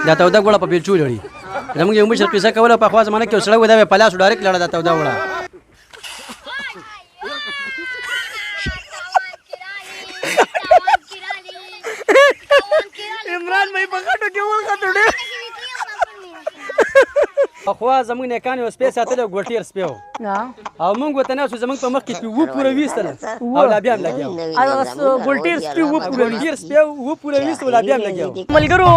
دا توده ګوړه په بیلچو لړي زموږ یو مشر قصه کوله په خوا زمانه کې سړی وای دا په لاس ډایرکټ لړه دا توده وړه عمران مې په غټو کې ولغټو ډېر خو زموږ نه کانه اوس پیسې ساتل ګوټیر سپیو او موږ وته نه زموږ په مخ کې و پوره وېستل او لا بیا هم لګیاو ګولټیر سپیو و پوره ګوټیر سپیو و پوره وېستل لا بیا هم لګیاو ملګرو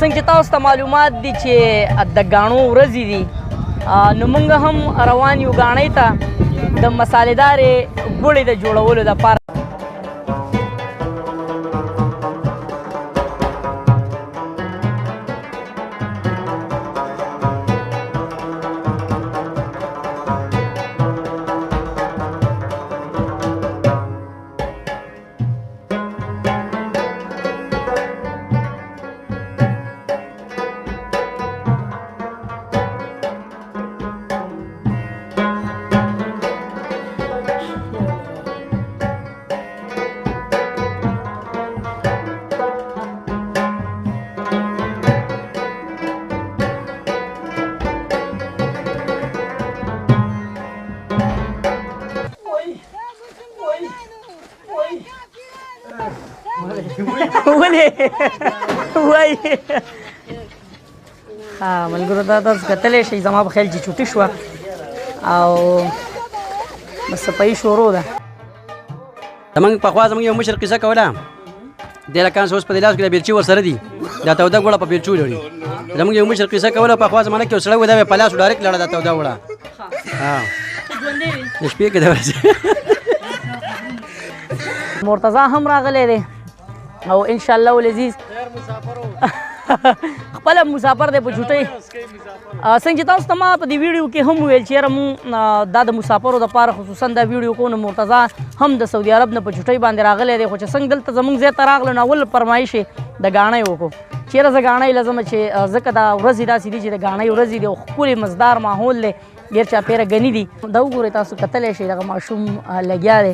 څنګه تاسو ته معلومات دي چې د غاڼو ورځې دي نو موږ هم روان یو غاڼې ته د مصالحدارې ګوړې د جوړولو لپاره وای ملګرو دا تاسو کتلی شئ زما په خیال چې چوټي شوه او بس صفایي شروع ده زموږ پخوا زموږ یو مشر قصه کوله دې لکان اوس په دې لاس کې د بیلچې ورسره دي دا توده ګوړه په بیلچو لړي زموږ یو مشر قصه کوله پخوا زمانه کې سړی وای دا په لاس ډایرکټ لړه دا توده وړه د شپې کې دا ورځي مرتضی هم راغلی دی او ان شاء الله العزیز خپل مسافر دی په چوټۍ څنګه چې تاسو ته ما په دې ویډیو کې هم ویل چې یاره مونږ دا د مسافرو دپاره خصوصا دا ویډیو کوو نو مرتضی هم د سعودي عرب نه په چوټۍ باندې راغلی دی خو چې څنګه دلته زموږ ځای ته راغلو نو اول فرمایش یې د ګاڼۍ وکړو چېرې زه ګاڼۍ لزمه چې ځکه دا ورځې داسې دي چې د ګاڼۍ ورځې دي او ښکلې مزدار ماحول دی ډېر چاپېره غني دي دا وګورئ تاسو کتلی شئ دغه ماشوم لګیا دی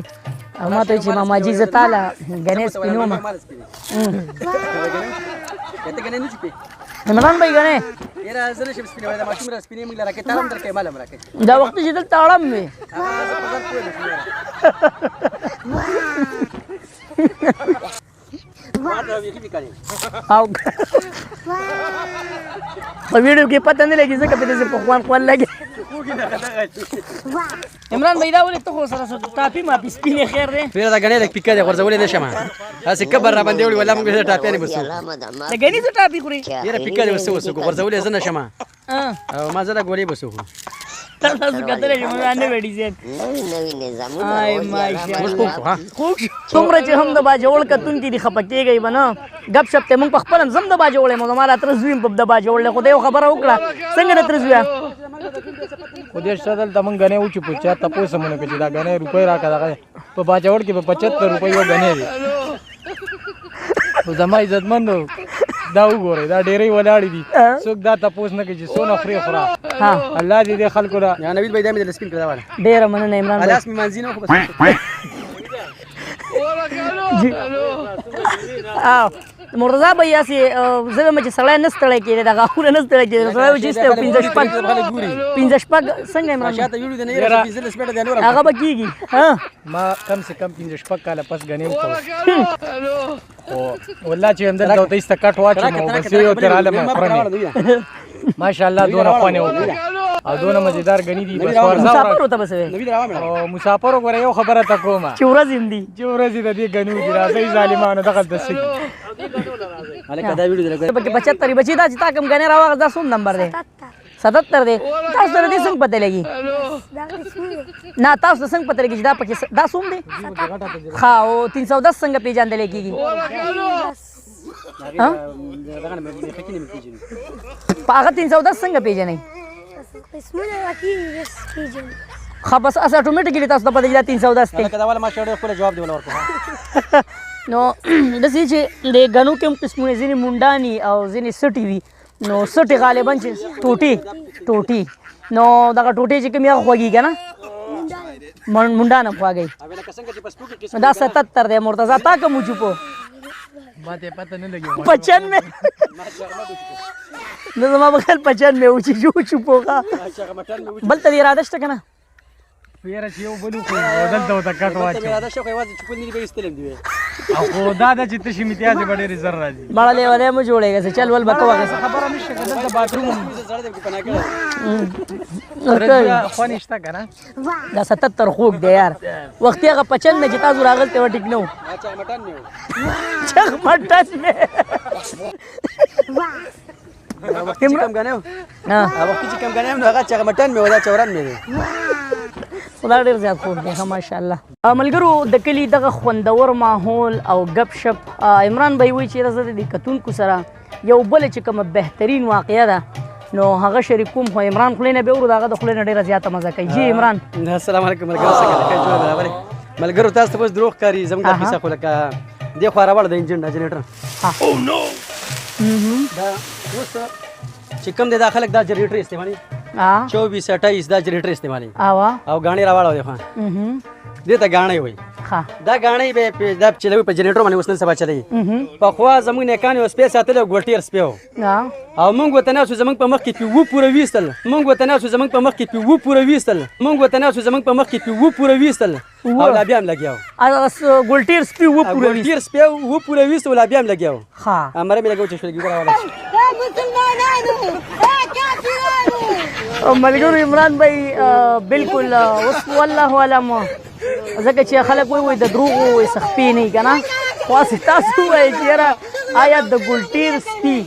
او ما ته وایي چې ماماجي زه تاله ګنې سپینوم عمران بھائی غنې دا وخت چې دلته اړم وي او په ویډیو کې پته نه لګي ځکه په دې په خوان لګي عمران بھائی دا ولې ته خو سره ټاپي ما سپینې خیر دی پیره دا غنې د پیکه دی ورځولې نشم هسې کبر را باندې وړي ولا موږ ټاپي نه بسو د غنې څه ټاپي خوري پیره پیکه دی وسو ورځولې زنه شمه او ما زړه ګولې بسو تاسو کتلې چې موږ نه وړي زیات نوی نظامونه آی ماشاءالله خوب څومره چې هم د باجوړ کتون کې دي خپکېږي بنه غب شپ ته موږ په خپل زم د باجوړې مو زما را تر زویم په د باجوړ له خدای خبره وکړه څنګه د تر زویا خو دې شدل ته موږ غنې و چې په چا تاسو مونږ کې دا غنې روپۍ راکړه په باجوړ کې په 75 روپۍ و غنې دي زما عزتمند دا وګورئ دا ډېرې ولاړې دي څوک دا تاسو نه کوي چې سونه خوري خورا الله دې خلکو را یا نبیل بھائی دا مې د سپین کړه واله ډېره مننه عمران لاس مې منځینه خو بس مرتضی بھائی یاسې زه وایم چې سړی نه ستړی کېدی د غاښونه نه ستړی کېدی سړی وچیستی او پنځه شپږ څنګه عمران هغه به کېږي ما کم سے کم 5 کاله پس غنې وکړو والله چې اندر دا ته استکټ واچو بس یو تر عالم فرنه ماشاءالله دونه خوانه وکړه او دونه مزیدار غنی دي بس مسافر ته بسوي او مسافر وګوره یو خبره تا کومه چې ورځ دي چې ورځ دې غنو دي راځي ظالمانو دغه دسي الکه دا ویډیو درګه پکې 75 بچی دا چې تا کوم غنې راوغ دا سوم نمبر دی 77 دی تاسو سره دې څنګه پته لګي نه تاسو څنګه پته لګي چې دا پکې دا سوم دی ها او 310 څنګه پیژندل کېږي هغه 310 څنګه پیژنې خو بس اس اتوماتیکلی تاسو ته پته چې 310 دی الکه دا ولا ما شوړې خپل جواب دی ورکو نو داسې چې د غنو کې قسمونه ځینې مونډاني او ځینې سټي وي نو سټي غالبا چې ټوټي نو دغه ټوټي چې کوم یو خوږي که نه مونډانه خواږی دا 77 دی مرتضی تا کوم وچو په ماته پته نه لګي 95 نو زما په خیال 95 و چې جو چوپوغه بل ته اراده شته کنه پیره چې یو بلو خو دلته وته کټ واچو اراده شو خو یوازې چپن دی به استلم دی او خو دا د چې تشي امتیاز به ډېر زر راځي بڑا لیولې مو جوړېږي چې چل ول بکوا خبره نشته دلته باتروم زړه دې پناه کړ خو نشته کنه دا 77 خوګ دی یار وخت هغه 95 چې تاسو راغلته و ټیک نو اچھا مټن نه چغ مټن مې وخت چې کم غنیو ها وخت چې کم غنیو نو هغه چې مټن مې ودا چوران مې دی خدا ډېر زیات خوب دی ماشاءالله ملګرو د کلي دغه خوندور ماحول او غپ شپ عمران بھائی وایي چې زه د کتونکو سره یو بل چې کومه بهترین واقعه ده نو هغه شریکوم خو عمران خلینه به ورو دغه د خلینه ډیره زیاته مزه کوي جی عمران السلام علیکم ملګرو څنګه لکه جوړ برابر ملګرو تاسو ته دروغ کاری زموږ د کیسه خو لکه دی خو راوړ د انجن جنریټر او نو دا اوس چې کوم د داخلك دا جنریټر استعمالي 24 28 دا جنریټر استعمالي او غاڼې راوړو دی خو دې ته غاڼې وای دا غاڼې به دا چلوي په جنریټر باندې وسنل سبا چلي په خوا زموږ نه کان او سپیس ساتل ګولټیر سپیو او موږ وته نه زموږ په مخ کې پیو پوره ویستل موږ وته نه زموږ په مخ کې پیو پوره ویستل موږ وته نه زموږ په مخ کې پیو پوره ویستل او لا بیا هم لګیاو ګولټیر سپیو پوره ګولټیر سپیو پوره ویستل لا بیا هم لګیاو ها امر مې لګاو چې شلګي راوړل ملګرو عمران بھائی بالکل اوس والله علم ځکه چې خلک وایي د دروغو وایي سختي نه کنه خو تاسو وایي چې آیا د ګولټیر سپي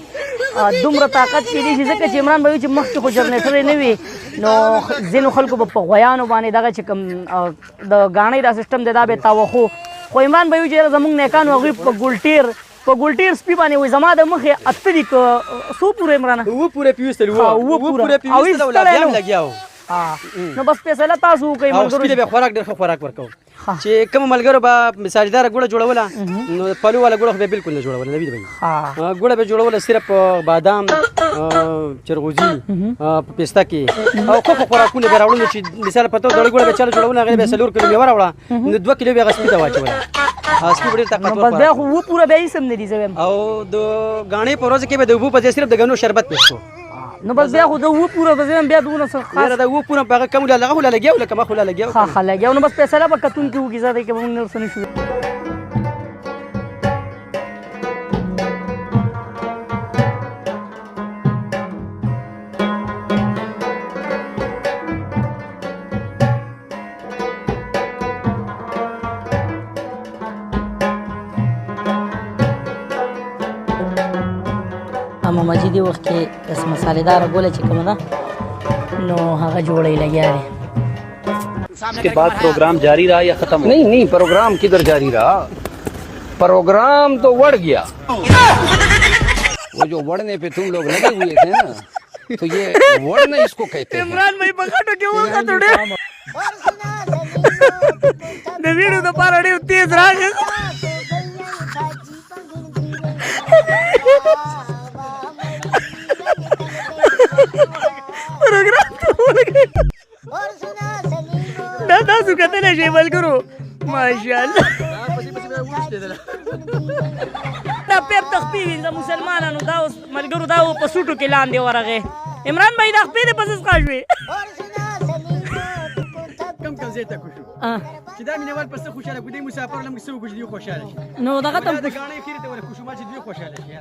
دومره طاقت کې دي ځکه چې عمران بھائی چې مخکې خو جنریټر نه وي نو ځینو خلکو په غویانو باندې دغه چې کوم د غاڼې دا سیستم دی دا به تاوخو خو عمران بھائی چې زموږ نیکانو هغوی په ګولټیر سپي باندې وایي زما د مخې اته دي څو پوره عمرانه پوره پیوستل پوره پیوستل او لا بیا هم لګیاو نو بس فیصله تاسو وکړئ ملګرو به خوراک ډېر خوراک ورکو چې کوم ملګرو به مثالدار ګوړه جوړوله نو پلو والا ګوړه به بالکل نه جوړوله نبی دی ګوړه به جوړوله صرف بادام چرغوزي پستا کې او خو خوراکونه به راوړل چې مثال پته ډوړه ګوړه به چل جوړوله هغه به سلور کیلو میوه راوړه نو 2 کیلو به غسپی ته واچوله اسپی ډېر طاقت بس بیا خو و پوره به یې سم نه دي زویم او د غاڼې په ورځ کې به د وبو په صرف د غنو شربت پېښو نو بس بیا خو د و پوره بزم بیا دونه څه خاص دا و پوره په کوم لګه ولا لګیاو لکه ما خو لا لګیاو ها لګیاو نو بس فیصله په کتون کې وګی زده کې موږ نرسنه شو اما مجیدی وخت کې اس مصالحدار ګوله چې کومه ده نو هغه جوړې لګیا دي उसके बाद प्रोग्राम जारी रहा या खत्म? नहीं प्रोग्राम किधर जारी रहा, प्रोग्राम तो बढ़ गया। वो जो बढ़ने पे तुम लोग लगे हुए थे ना, तो ये बढ़ना इसको कहते हैं। इमरान भाई पकड़ो क्यों होगा थोड़े د ویډیو د پاره ډېر تیز راغی پروګرام ته ولګي دا تاسو کتلی شئ ملګرو ماشاءالله دا پیپ د خپې وي د مسلمانانو دا اوس ملګرو دا په سوټو کې لاندې ورغې عمران بھائی دا خپې دې پسې څخه شوې کم ځای ته کوشو چې دا مینوال پس خوشاله کو دی مسافر لم څه وګړي خوشاله شي نو دغه تم دا غاڼې خیرته ولا کوشو ما چې دوی خوشاله شي